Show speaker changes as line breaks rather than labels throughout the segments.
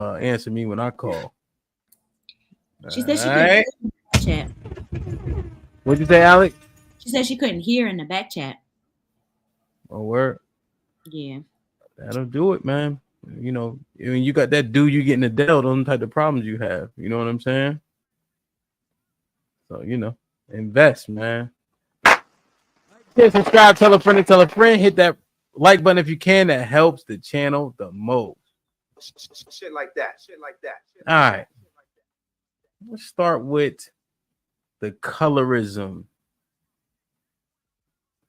answer me when I call.
She
All
said she couldn't
right.
hear in the back chat.
What'd you say, Alex?
She said she couldn't hear in the back chat.
Oh, word.
Yeah.
That'll do it, man. You know, when you got that dude, you getting Adele, those type of problems you have. You know what I'm saying? So, you know, invest, man. Hit subscribe, tell a friend to tell a friend. Hit that like button if you can. That helps the channel the most.
Shit like that. Shit like that.
All right. Let's start with the colorism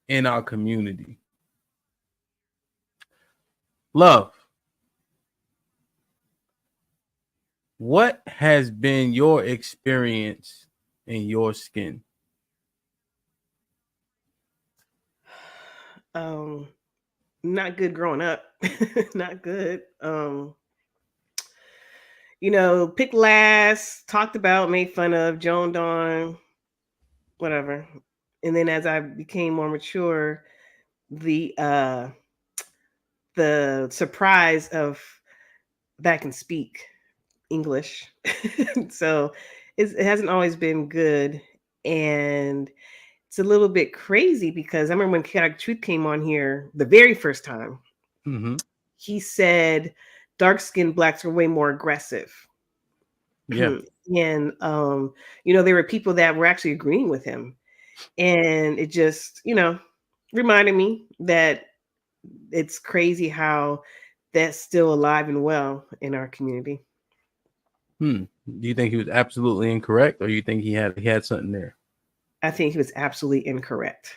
in our community. Love, what has been your experience in your skin?
Not good growing up. Not good. Picked last, talked about, made fun of, joned on, whatever. And then as I became more mature, the surprise of that I can speak English. So it hasn't always been good. And it's a little bit crazy because I remember when Chaotic Truth came on here the very first time, he said dark-skinned blacks are way more aggressive.
Yeah.
And there were people that were actually agreeing with him. And it just, reminded me that it's crazy how that's still alive and well in our community.
Do you think he was absolutely incorrect, or you think he had something there?
I think he was absolutely incorrect.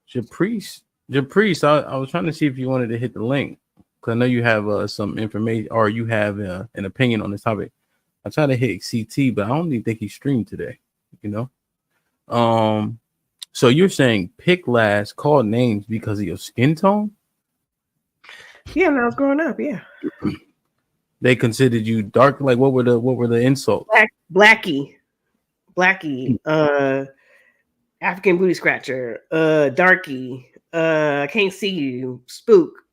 Japrice, I was trying to see if you wanted to hit the link because I know you have some information or you have an opinion on this topic. I tried to hit CT, but I don't even think he streamed today. You know, so you're saying pick last, call names because of your skin tone?
Yeah, when I was growing up, yeah.
They considered you dark. Like what were the insults?
Blackie, African booty scratcher, darky, I can't see you, spook,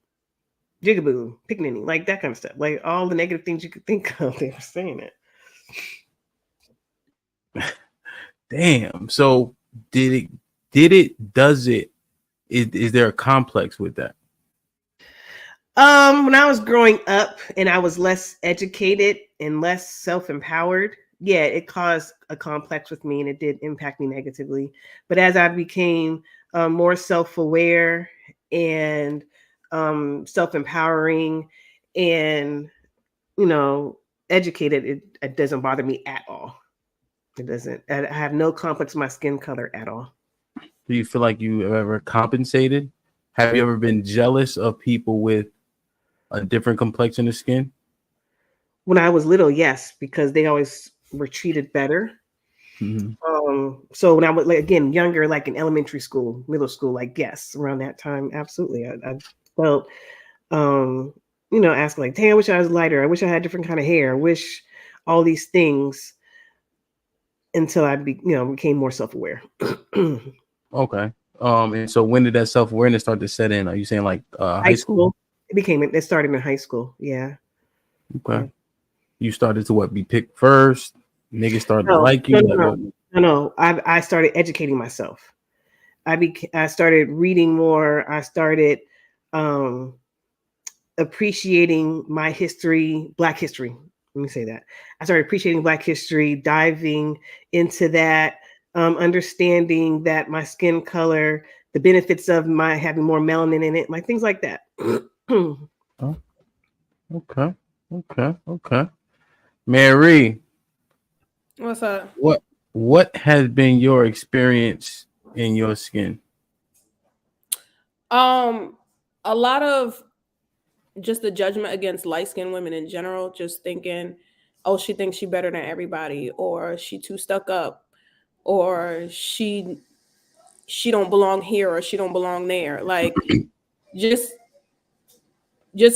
jigaboo, pickaninny, like that kind of stuff. Like all the negative things you could think of, they were saying
it. Damn. So does it? Is there a complex with that?
When I was growing up and I was less educated and less self-empowered, yeah, it caused a complex with me and it did impact me negatively. But as I became more self-aware and self-empowering and, educated, it doesn't bother me at all. It doesn't. I have no complex with my skin color at all.
Do you feel like you have ever compensated? Have you ever been jealous of people with a different complexion of skin?
When I was little, yes, because they always were treated better. So when I was younger, like in elementary school, middle school, like yes, around that time, absolutely, I felt, asking like, "Dang, I wish I was lighter. I wish I had different kind of hair. I wish all these things." Until I became more self-aware.
Okay. And so when did that self-awareness start to set in? Are you saying like high school?
It started in high school. Yeah.
Okay. Yeah. You started to be picked first? Niggas started to like you?
No. I started educating myself. I started reading more. I started appreciating my history, Black history. Let me say that. I started appreciating Black history, diving into that, understanding that my skin color, the benefits of my having more melanin in it, like things like that.
Oh, okay. Mary.
What's up?
What has been your experience in your skin?
A lot of just the judgment against light-skinned women in general, just thinking, oh, she thinks she's better than everybody, or she too stuck up, or she don't belong here, or she don't belong there. Like just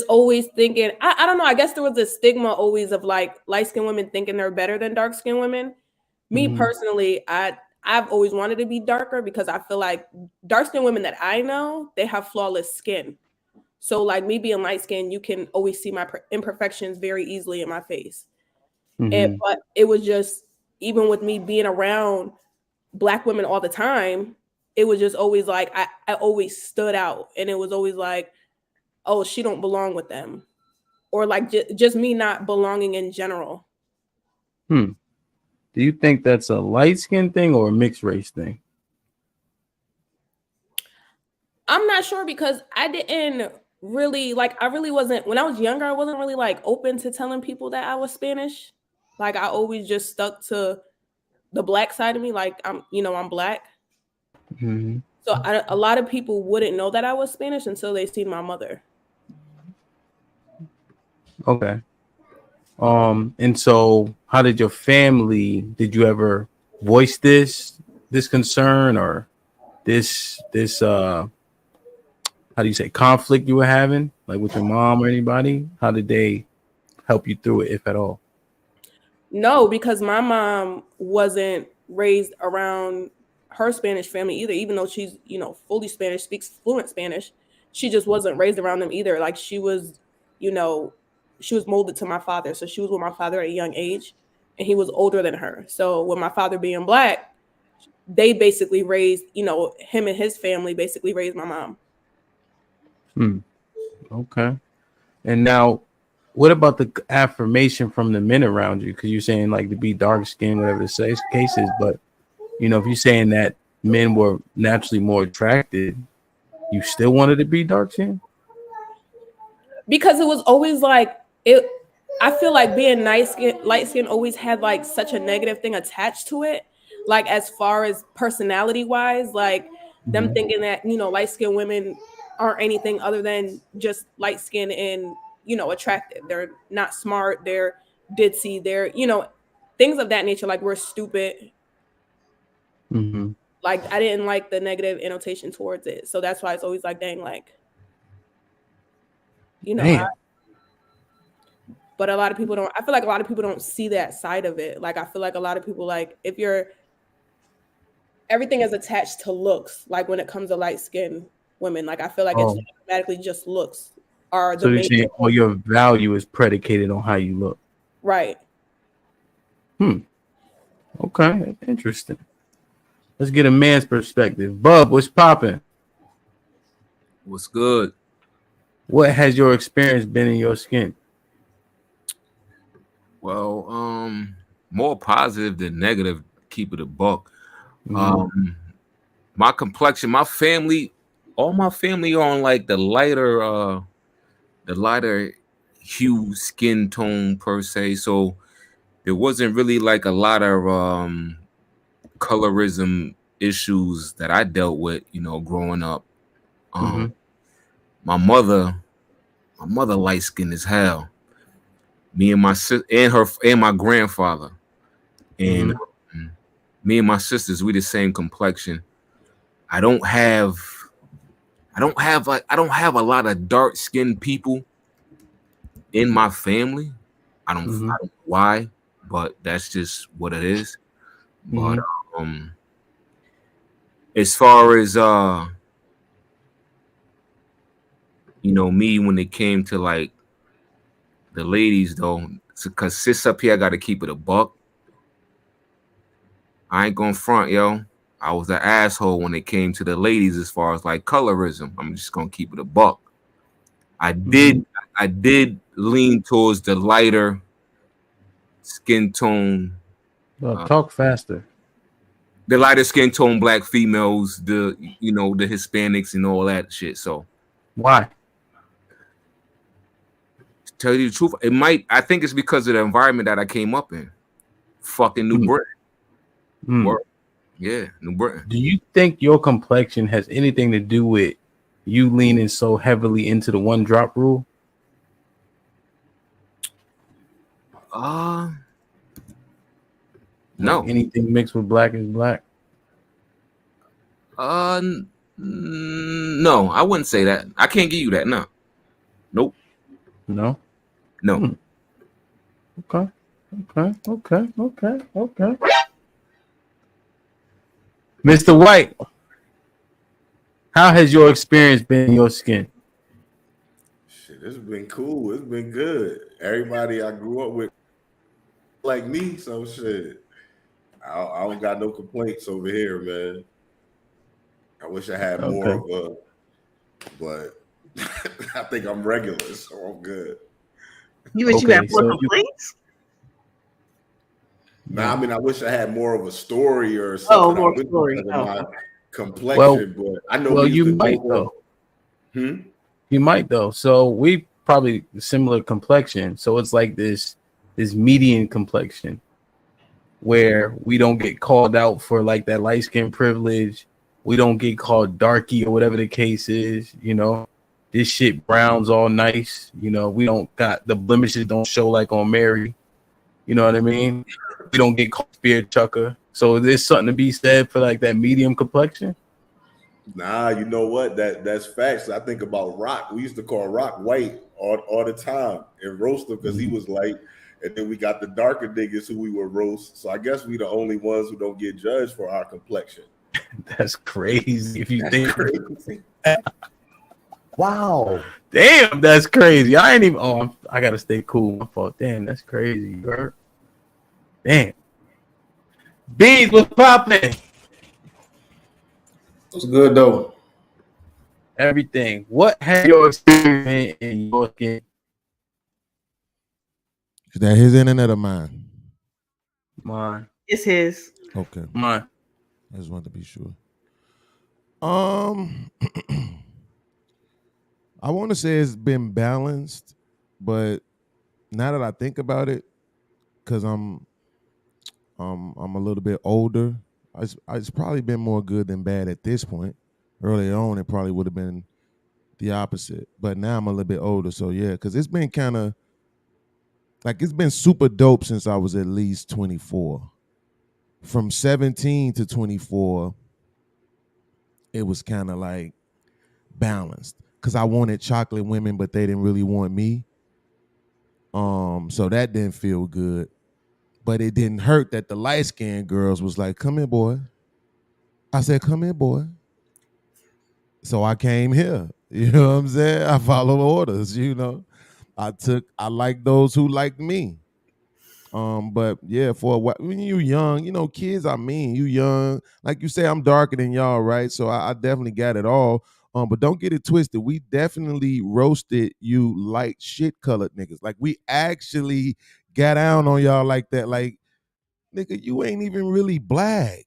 always thinking, I don't know, I guess there was a stigma always of like light-skinned women thinking they're better than dark-skinned women. Me personally, I've always wanted to be darker because I feel like dark-skinned women that I know, they have flawless skin. So like me being light skinned, you can always see my imperfections very easily in my face.
Mhm.
But it was just, even with me being around Black women all the time, it was just always like I always stood out, and it was always like, oh, she don't belong with them, or like just me not belonging in general.
Do you think that's a light skin thing or a mixed race thing?
I'm not sure, because I didn't really like, I really wasn't, when I was younger, I wasn't really like open to telling people that I was Spanish. Like I always just stuck to the Black side of me. Like I'm Black.
Mm-hmm.
So a lot of people wouldn't know that I was Spanish until they seen my mother.
Okay. And so how did your family, did you ever voice this concern or this how do you say, conflict you were having, like with your mom or anybody? How did they help you through it, if at all?
No, because my mom wasn't raised around her Spanish family either, even though she's, fully Spanish, speaks fluent Spanish. She just wasn't raised around them either. Like she was, she was molded to my father. So she was with my father at a young age, and he was older than her. So with my father being Black, they basically raised, him and his family basically raised my mom.
Okay. And now, what about the affirmation from the men around you? Because you're saying like to be dark skinned, whatever the case is. But if you're saying that men were naturally more attracted, you still wanted to be dark skinned?
Because it was always like it. I feel like being light skin always had like such a negative thing attached to it. Like as far as personality wise, like them thinking that light skinned women aren't anything other than just light skin and attractive. They're not smart. They're ditzy. They're things of that nature. Like we're stupid.
Mm-hmm.
Like I didn't like the negative annotation towards it, so that's why it's always like, dang, like but a lot of people don't. I feel like a lot of people don't see that side of it. Like I feel like a lot of people, like if you're, everything is attached to looks. Like when it comes to light skinned women, like I feel like it's automatically just looks are the
So you're
main.
saying all your value is predicated on how you look.
Right.
Okay, interesting. Let's get a man's perspective. Bub, what's popping?
What's good?
What has your experience been in your skin?
Well, more positive than negative. Keep it a buck. My complexion, my family, all my family are on like the lighter hue skin tone per se. So there wasn't really like a lot of colorism issues that I dealt with, growing up. My mother light skinned as hell. Me and my sister and my grandfather, and me and my sisters, we the same complexion. I don't have a lot of dark skinned people in my family. I don't know why, but that's just what it is. But as far as me, when it came to like the ladies though, because sis up here, I gotta keep it a buck. I ain't gonna front, yo. I was an asshole when it came to the ladies as far as like colorism. I'm just gonna keep it a buck. I did lean towards the lighter skin tone.
Talk faster.
The lighter skin tone Black females, the Hispanics and all that shit. So
why?
To tell you the truth, I think it's because of the environment that I came up in. Fucking New Britain. Yeah, New Britain.
Do you think your complexion has anything to do with you leaning so heavily into the one drop rule?
No.
Like anything mixed with black is black?
No, I wouldn't say that. I can't give you that. No. Nope.
No. Okay. Mr. White, how has your experience been in your skin?
It's been cool. It's been good. Everybody I grew up with like me, so shit. I don't got no complaints over here, man. I wish I had more of a, but I think I'm regular, so I'm good.
You wish you had more complaints?
Nah, I mean, I wish I had more of a story or something.
More story.
My complexion, but I know.
Well, you might though. You might though. So we probably similar complexion. So it's like this median complexion where we don't get called out for like that light skin privilege. We don't get called darky or whatever the case is. You know, this shit brown's all nice. You know, we don't got the blemishes don't show like on Mary. You know what I mean? We don't get called spear chucker. So there's something to be said for like that medium complexion.
Nah, you know what? That's facts. I think about Rock. We used to call Rock white all the time and roast him because he was light. And then we got the darker niggas who we would roast. So I guess we the only ones who don't get judged for our complexion.
That's crazy. If you think
crazy.
Wow. Damn, that's crazy. I ain't even I gotta stay cool. My fault. Damn, that's crazy, bro. Damn. Beans, what's popping?
What's good though?
Everything. What has your experience in your skin?
Is that his internet or mine?
Mine.
It's his.
Okay.
Mine.
I just wanted to be sure. I want to say it's been balanced, but now that I think about it, because I'm a little bit older, it's probably been more good than bad at this point. Earlier on, it probably would have been the opposite, but now I'm a little bit older, so yeah, because it's been kind of like it's been super dope since I was at least 24. From 17 to 24, it was kind of like balanced because I wanted chocolate women, but they didn't really want me. So that didn't feel good. But it didn't hurt that the light-skinned girls was like, come here, boy. I said, come here, boy. So I came here. You know what I'm saying? I followed orders, you know. I like those who liked me. But yeah, for a while, when you young, you know, kids, you young. Like you say, I'm darker than y'all, right? So I definitely got it all. But don't get it twisted. We definitely roasted you light shit colored niggas. Like we actually got down on y'all like that. Like, nigga, you ain't even really black.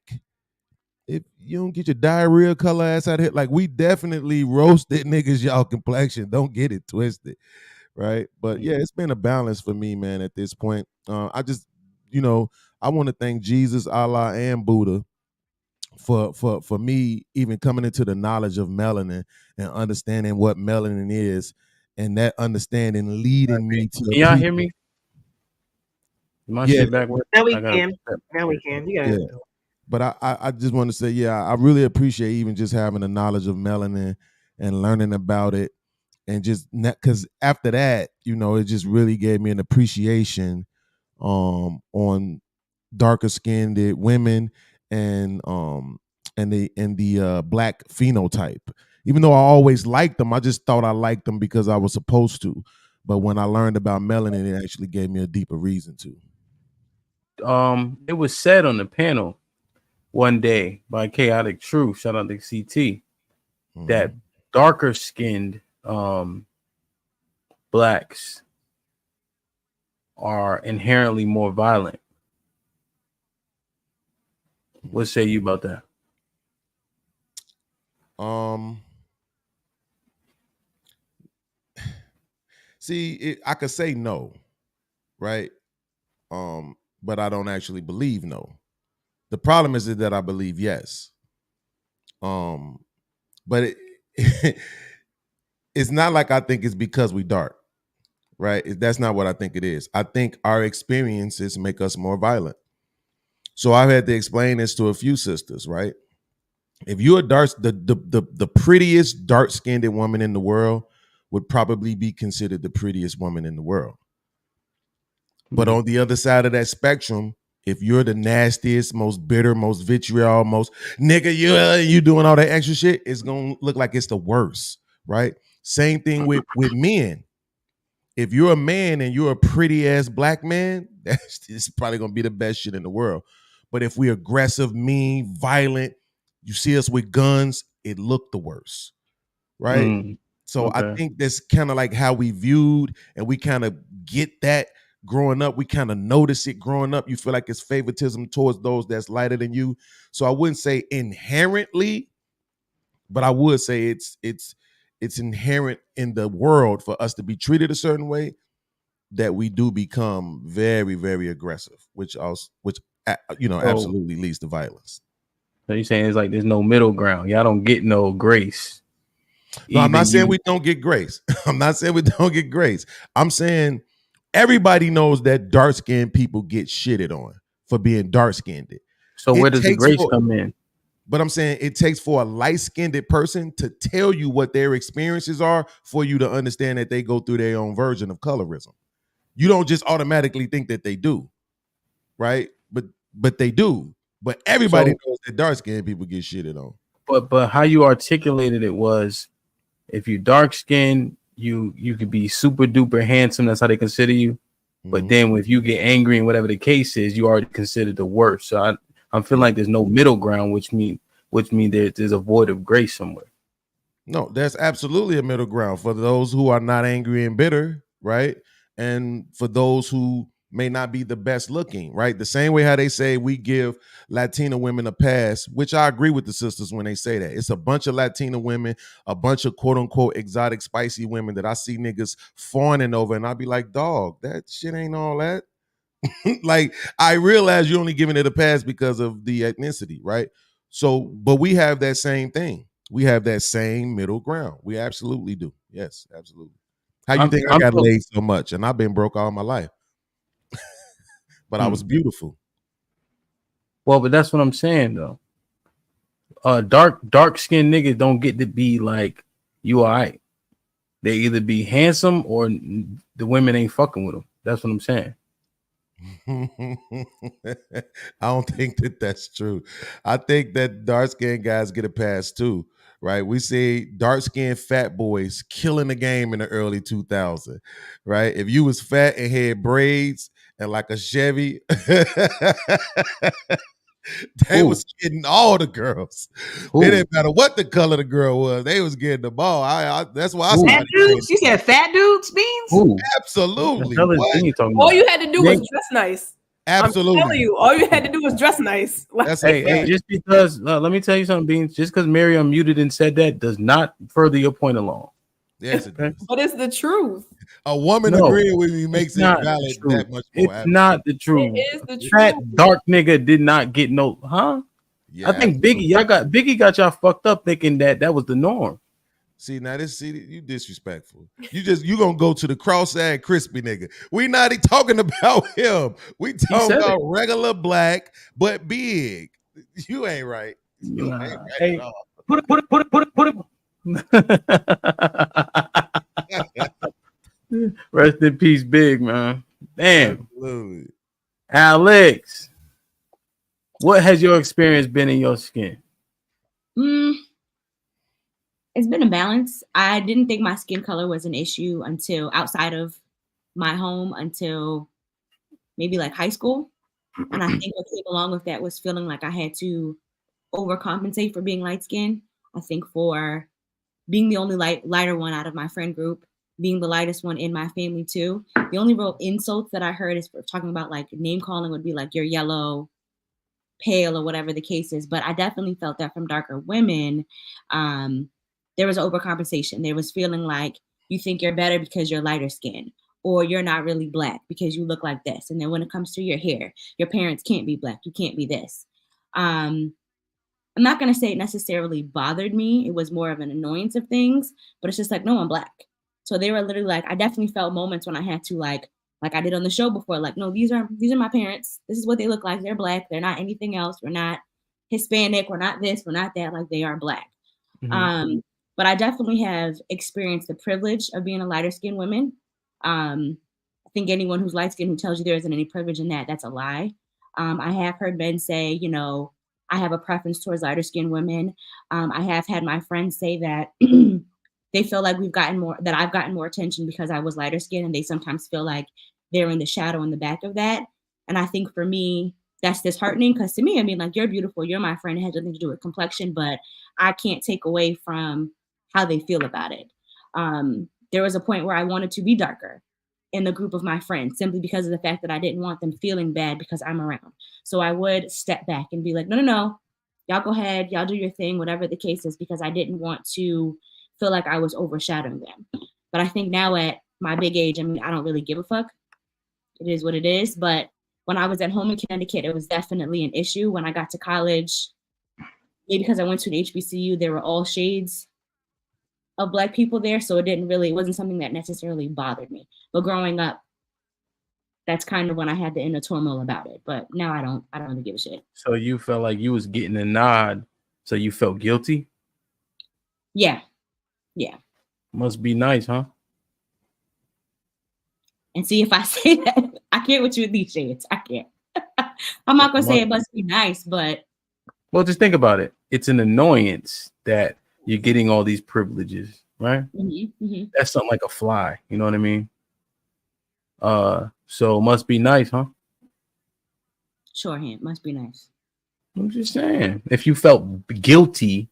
If you don't get your diarrhea color ass out of here, like we definitely roasted niggas y'all complexion. Don't get it twisted. Right. But yeah, it's been a balance for me, man, at this point. I just, you know, I want to thank Jesus, Allah, and Buddha for me even coming into the knowledge of melanin and understanding what melanin is, and that understanding leading me to.
Can y'all hear me? My shit backward.
Now we can. Now we can. You gotta
yeah. But I just want to say, yeah, I really appreciate even just having the knowledge of melanin and learning about it. And just because after that, you know, it just really gave me an appreciation on darker skinned women and the black phenotype. Even though I always liked them, I just thought I liked them because I was supposed to. But when I learned about melanin, it actually gave me a deeper reason to.
It was said on the panel one day by Chaotic Truth, shout out to CT, that darker skinned blacks are inherently more violent. What say you about that?
See, I could say no, right? But I don't actually believe no. The problem is that I believe yes. But it's not like I think it's because we dark, right? That's not what I think it is. I think our experiences make us more violent. So I've had to explain this to a few sisters, right? If you're the prettiest dark-skinned woman in the world would probably be considered the prettiest woman in the world. But on the other side of that spectrum, if you're the nastiest, most bitter, most vitriol, most nigga, you doing all that extra shit, it's gonna look like it's the worst, right? Same thing with men. if you're a man and you're a pretty ass black man, it's probably gonna be the best shit in the world. But if we're aggressive, mean, violent, you see us with guns, it looked the worst, right? So I
Okay.
think that's kind of like how we viewed, and we kind of get that growing up. We kind of notice it growing up. You feel like it's favoritism towards those that's lighter than you. So I wouldn't say inherently, but I would say it's inherent in the world for us to be treated a certain way, that we do become very, very aggressive, which
So-
absolutely leads to violence.
So you're saying it's like there's no middle ground. Y'all don't get no grace.
No, I'm not
Either
saying
you-
we don't get grace. I'm not saying we don't get grace. I'm saying everybody knows that dark-skinned people get shitted on for being dark-skinned.
So where
It
does the
takes
grace
for-
come in?
But I'm saying it takes for a light-skinned person to tell you what their experiences are for you to understand that they go through their own version of colorism. You don't just automatically think that they do, right? But they do. But everybody
So-
knows that dark-skinned people get shitted on.
But how you articulated it was, if you dark skinned, you could be super duper handsome. That's how they consider you. But
Mhm.
then if you get angry and whatever the case is, you already considered the worst. So I'm feeling like there's no middle ground, which mean there's a void of grace somewhere.
No, there's absolutely a middle ground for those who are not angry and bitter, right? And for those who may not be the best looking, right? The same way how they say we give Latina women a pass, which I agree with the sisters when they say that. It's a bunch of Latina women, a bunch of quote unquote exotic spicy women that I see niggas fawning over, and I'll be like, dog, that shit ain't all that. Like, I realize you're only giving it a pass because of the ethnicity, right? So, but we have that same thing. We have that same middle ground. We absolutely do. Yes, absolutely. How you
I'm-
think I
I'm
got
so-
laid so much? And I've been broke all my life. But I was beautiful.
Well, but that's what I'm saying though. Dark skinned niggas don't get to be like you. All right, they either be handsome or the women ain't fucking with them. That's what I'm saying.
I don't think that that's true. I think that dark-skinned guys get a pass too, right? We see dark-skinned fat boys killing the game in the early 2000s, right? If you was fat and had braids and like a Chevy, they
Ooh.
was getting all the girls.
Ooh.
It didn't matter what the color the girl was; they was getting the ball. That's why I
Ooh.
Fat
started.
dudes? You said fat dudes, Beans?
Ooh,
Absolutely,
what the hell is
what?
Bean talking
All
about?
you had to do was
Nick-
dress nice. I'm
Absolutely.
telling you, all you had to do was dress nice. Like,
That's a
Hey,
fact.
just because let me tell you something, Beans. Just because Mary unmuted and said that does not further your point along.
Yes, it does.
but it's the truth.
A woman
No,
agreeing with me makes
It's
it
not the
valid
truth.
that much more.
It's not the truth.
It is the
Fat
truth.
dark nigga did not get no, huh?
Yeah,
I think
absolutely.
Biggie got y'all fucked up thinking that was the norm.
See, now you disrespectful. You gonna go to the cross-eyed crispy nigga. We not talking about him. We talking
said
about
it.
regular black but big. You ain't right. You
Nah.
ain't right
Hey,
at all.
put it. Rest in peace, Big man. Damn,
Absolutely.
Alex, what has your experience been in your skin?
It's been a balance. I didn't think my skin color was an issue until outside of my home until maybe like high school. And I think what came along with that was feeling like I had to overcompensate for being light skinned. I think for being the only lighter one out of my friend group, being the lightest one in my family too. The only real insults that I heard is for talking about like name calling would be like you're yellow, pale, or whatever the case is. But I definitely felt that from darker women. There was overcompensation. There was feeling like you think you're better because you're lighter skin, or you're not really black because you look like this. And then when it comes to your hair, your parents can't be black. You can't be this. I'm not going to say it necessarily bothered me. It was more of an annoyance of things, but it's just like, no, I'm black. So they were literally like, I definitely felt moments when I had to like I did on the show before, like, no, these are my parents. This is what they look like. They're black. They're not anything else. We're not Hispanic. We're not this. We're not that. Like, they are black.
Mhm.
But I definitely have experienced the privilege of being a lighter skinned woman. I think anyone who's light skinned who tells you there isn't any privilege in that, that's a lie. I have heard men say, you know, I have a preference towards lighter skinned women. I have had my friends say that they feel like I've gotten more attention because I was lighter skinned, and they sometimes feel like they're in the shadow in the back of that. And I think for me, that's disheartening, because to me, I mean, like, you're beautiful, you're my friend, it has nothing to do with complexion, but I can't take away from how they feel about it. There was a point where I wanted to be darker in the group of my friends, simply because of the fact that I didn't want them feeling bad because I'm around. So I would step back and be like, no, y'all go ahead, y'all do your thing, whatever the case is, because I didn't want to feel like I was overshadowing them. But I think now at my big age, I mean, I don't really give a fuck. It is what it is. But when I was at home in Connecticut, it was definitely an issue. When I got to college, maybe because I went to an HBCU, there were all shades of Black people there. So it wasn't something that necessarily bothered me. But growing up, that's kind of when I had the inner turmoil about it. But now I don't really give a shit.
So you felt like you was getting a nod, so you felt guilty?
Yeah.
Must be nice, huh?
And see, if I say that, I can't with you with these shades. I can't. I'm not gonna say it must be nice, but
well, just think about it. It's an annoyance that you're getting all these privileges, right? That's something like a fly. You know what I mean? So it must be nice, huh?
Shorthand, must be nice.
I'm just saying, if you felt guilty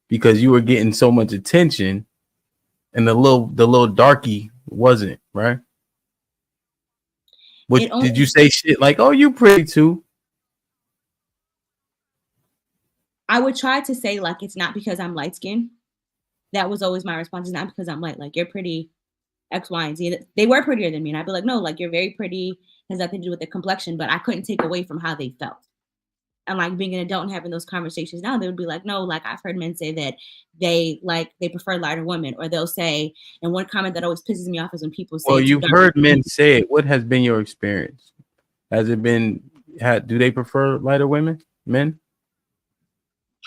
because you were getting so much attention, and the little darky wasn't, right? Did you say shit like, "Oh, you pretty too"?
I would try to say, like, it's not because I'm light skinned. That was always my response. It's not because I'm light. Like, you're pretty, X, Y, and Z. They were prettier than me, and I'd be like, no, like, you're very pretty. Has nothing to do with the complexion. But I couldn't take away from how they felt. And like being an adult and having those conversations now, they would be like, no, like, I've heard men say that they prefer lighter women, or they'll say, and one comment that always pisses me off is when people say,
well, you've heard men say it. What has been your experience? Has it been? Do they prefer lighter men?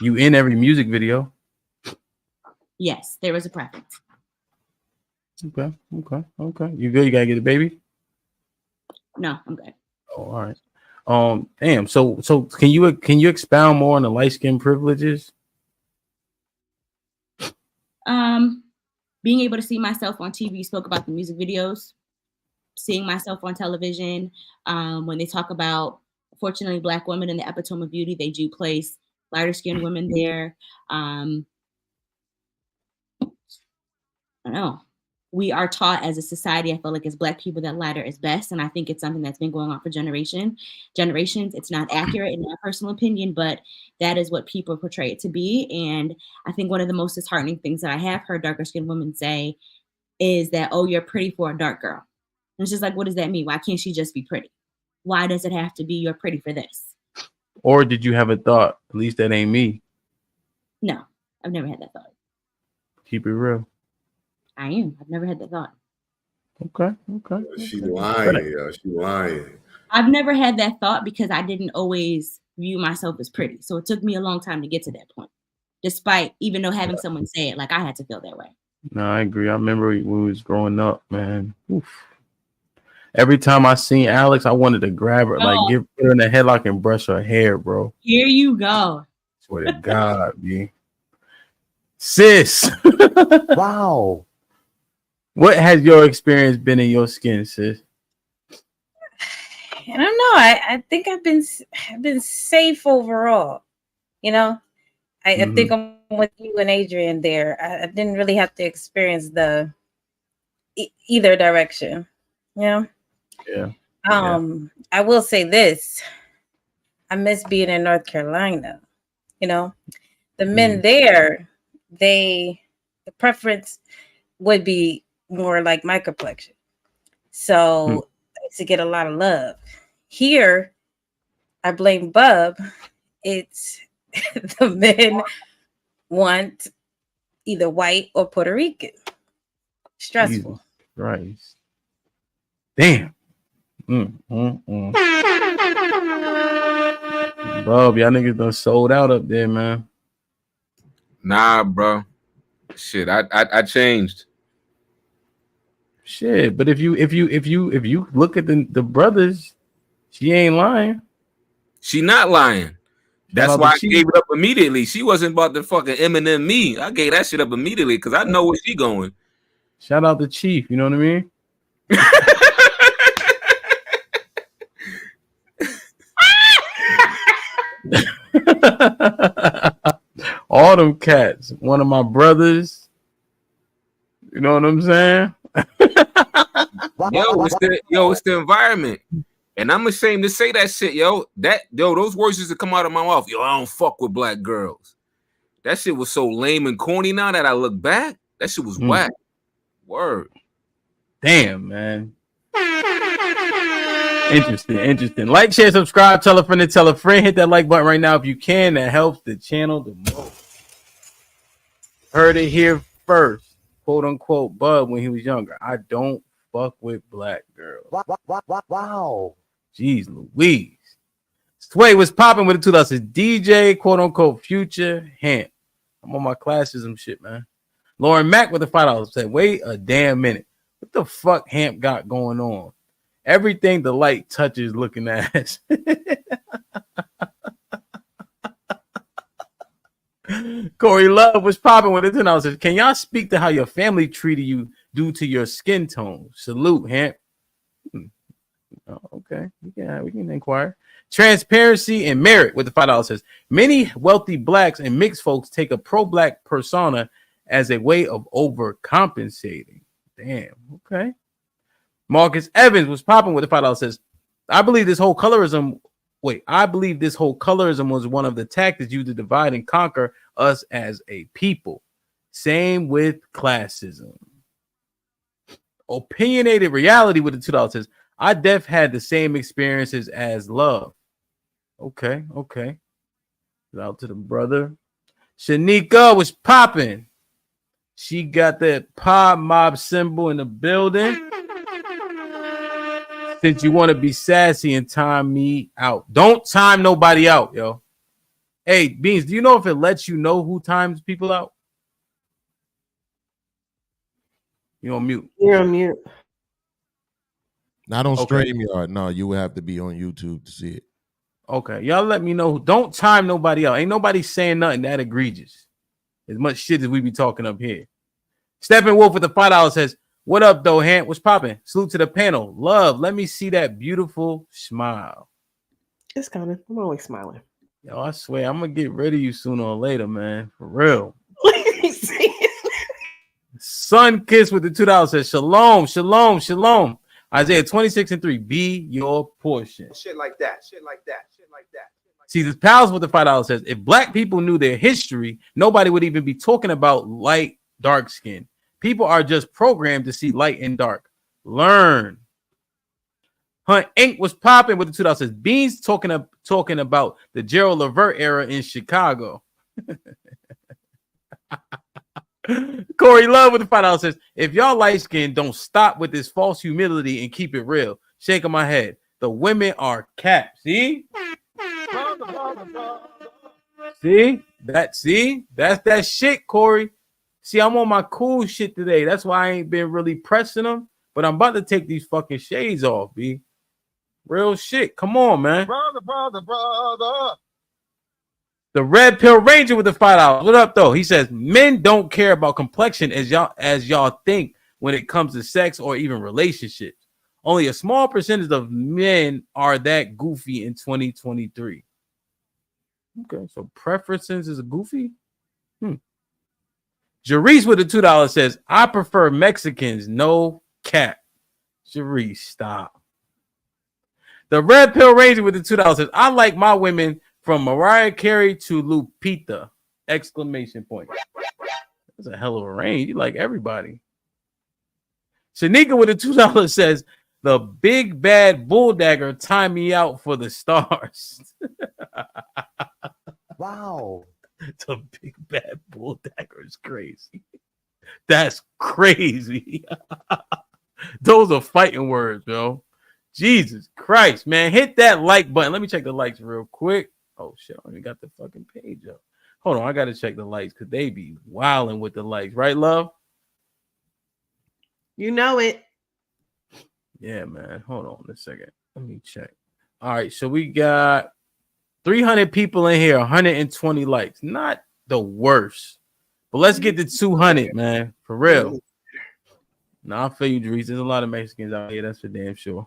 You in every music video?
Yes, there is a preference.
Okay. You good? You gotta get a baby?
No, I'm good.
Oh, all right. Damn. So can you expound more on the light skin privileges?
Being able to see myself on TV. You spoke about the music videos. Seeing myself on television. When they talk about, fortunately, Black women in the epitome of beauty, they do place lighter skinned women there. I don't know. We are taught as a society, I feel like, as Black people, that lighter is best. And I think it's something that's been going on for generations. It's not accurate in my personal opinion, but that is what people portray it to be. And I think one of the most disheartening things that I have heard darker skinned women say is that, oh, you're pretty for a dark girl. And it's just like, what does that mean? Why can't she just be pretty? Why does it have to be you're pretty for this?
Or did you have a thought? At least that ain't me.
No, I've never had that thought.
Keep it real.
I am. I've never had that thought.
Okay.
She lying, yo. She lying.
I've never had that thought because I didn't always view myself as pretty. So it took me a long time to get to that point. Despite, even though having someone say it, like, I had to feel that way.
No, I agree. I remember when we was growing up, man. Oof. Every time I seen Alex, I wanted to grab her, like, get her in a headlock and brush her hair, bro.
Here you go.
Swear to God, B. Sis.
Wow.
What has your experience been in your skin, sis?
I don't know. I think I've been safe overall. You know, I think I'm with you and Adrian there. I didn't really have to experience the either direction. You know.
Yeah.
I will say this. I miss being in North Carolina. You know, the men there, the preference would be more like my complexion. So I used to get a lot of love. Here, I blame Bub. It's the men want either white or Puerto Rican. Stressful.
Right. Damn. Bub, y'all niggas done sold out up there, man.
Nah, bro. Shit, I changed.
Shit, but if you look at the brothers, she ain't lying.
She not lying. That's why I gave it up immediately. She wasn't about to fucking Eminem me. I gave that shit up immediately because I know where she going.
Shout out to Chief. You know what I mean? All them cats. One of my brothers. You know what I'm saying?
It's the environment. And I'm ashamed to say that shit, those words used to come out of my mouth. Yo, I don't fuck with black girls. That shit was so lame and corny now that I look back. That shit was whack. Word.
Damn, man. Interesting. Like, share, subscribe, tell a friend to tell a friend. Hit that like button right now if you can. That helps the channel the most. Heard it here first. Quote unquote Bud when he was younger. I don't fuck with black girls. Wow. Jeez Louise. Sway was popping with the 2000s. DJ, quote unquote Future Hamp. I'm on my classism shit, man. Lauren Mack with the $5 said, wait a damn minute. What the fuck Hamp got going on? Everything the light touches looking at. Corey Love was popping with it. $10 says, can y'all speak to how your family treated you due to your skin tone? Salute, Hamp. Oh, okay. We can inquire. Transparency and Merit with the $5 says, many wealthy blacks and mixed folks take a pro-black persona as a way of overcompensating. Damn. Okay. Marcus Evans was popping with the $5 says, I believe this whole colorism was one of the tactics used to divide and conquer us as a people. Same with classism. Opinionated reality with the $2 says, I def had the same experiences as love. Okay. Out to the brother. Shanika was popping. She got that pop mob symbol in the building. Since you want to be sassy and time me out. Don't time nobody out, yo. Hey, Beans, do you know if it lets you know who times people out? You're on mute.
You're on mute.
Not on StreamYard. No, you would have to be on YouTube to see it.
Okay, y'all let me know. Don't time nobody out. Ain't nobody saying nothing that egregious. As much shit as we be talking up here. Steppenwolf with the $5 says, what up, though, Hant? What's popping? Salute to the panel. Love, let me see that beautiful smile.
It's coming. I'm always smiling.
Yo, I swear, I'm going to get rid of you sooner or later, man. For real. Sun Kiss with the $2 says, shalom, shalom, shalom. Isaiah 26:3, be your portion.
Shit like that.
See, this Pals with the $5 says, if black people knew their history, nobody would even be talking about light, dark skin. People are just programmed to see light and dark. Learn. Hunt Inc. was popping with the $2 says, Beans talking about the Gerald Levert era in Chicago. Corey Love with the $5 says, if y'all light skin, don't stop with this false humility and keep it real. Shaking my head. The women are capped. See? That's that shit, Corey. See, I'm on my cool shit today. That's why I ain't been really pressing them. But I'm about to take these fucking shades off, B. Real shit. Come on, man.
Brother.
The Red Pill Ranger with the $5. What up, though? He says, men don't care about complexion as y'all think when it comes to sex or even relationships. Only a small percentage of men are that goofy in 2023. Okay, so preferences is a goofy? Jarice with the $2 says, I prefer Mexicans, no cap. Jarice, stop. The Red Pill Ranger with the $2 says, I like my women from Mariah Carey to Lupita! Exclamation point. That's a hell of a range. You like everybody. Shanika with the $2 says, the big bad bulldagger tie me out for the stars.
Wow.
The big bad bulldagger is crazy. That's crazy. Those are fighting words, yo. Jesus Christ, man. Hit that like button. Let me check the likes real quick. Oh, shit. I only got the fucking page up. Hold on. I got to check the likes because they be wilding with the likes. Right, love?
You know it.
Yeah, man. Hold on a second. Let me check. All right. So we got 300 people in here, 120 likes. Not the worst. But let's get to 200, man. For real. No, I feel you, Dries. There's a lot of Mexicans out here. That's for damn sure.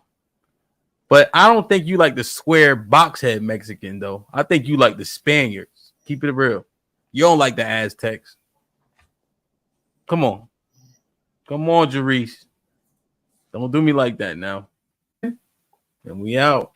But I don't think you like the square box head Mexican, though. I think you like the Spaniards. Keep it real. You don't like the Aztecs. Come on. Come on, Dries. Don't do me like that now. And we out.